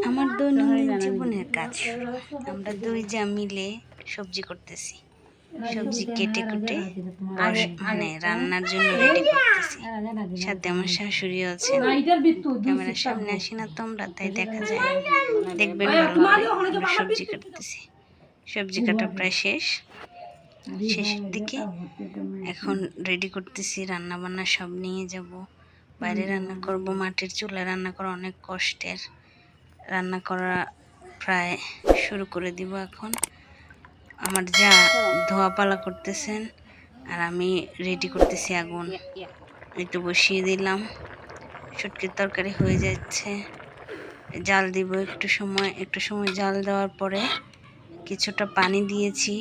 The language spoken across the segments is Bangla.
আমার দৈনন্দিন জীবনের কাজ আমরা দুই যা মিলে সবজি করতেছি। সবজি কেটে কুটে মানে রান্নার জন্য রেডি করতেছি। সাথে আমার শাশুড়িও আছে। ক্যামেরার সামনে আসি না তোমরা, তাই দেখা যায়। দেখবেন ভালোভাবে আমরা সবজি কাটতেছি। সবজি কাটা প্রায় শেষের দিকে। এখন রেডি করতেছি, রান্না বান্না সব নিয়ে যাব। বাইরে রান্না করব, মাটির চুলায় রান্না করা অনেক কষ্টের। রান্না করা প্রায় শুরু করে দিব এখন। আমার যা ধোয়া পালা করতেছেন আর আমি রেডি করতেছি আগুন। একটু বসিয়ে দিলাম, শুটকির তরকারি হয়ে যাচ্ছে। জাল দিব একটু সময় জাল দেওয়ার পরে কিছুটা পানি দিয়েছি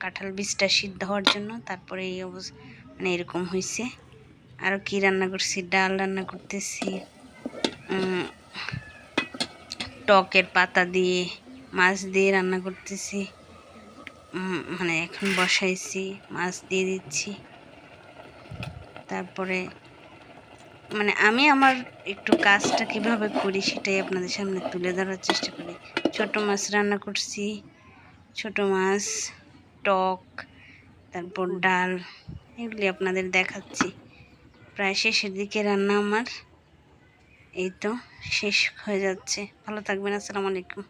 কাঁঠাল বীজটা সিদ্ধ হওয়ার জন্য। তারপরে এই অবস্থা মানে এরকম হয়েছে। আরও কি রান্না করছি, ডাল রান্না করতেছি, টকের পাতা দিয়ে মাছ দিয়ে রান্না করতেছি। মানে এখন বসাইছি, মাছ দিয়ে দিচ্ছি। তারপরে মানে আমি আমার একটু কাজটা কিভাবে করি সেটাই আপনাদের সামনে তুলে ধরার চেষ্টা করি। ছোট মাছ রান্না করছি, ছোট মাছ, টক, তারপর ডাল, এগুলি আপনাদের দেখাচ্ছি। প্রায় শেষের দিকে রান্না আমার, এই তো শেষ হয়ে যাচ্ছে। ভালো থাকবেন, আসসালামু আলাইকুম।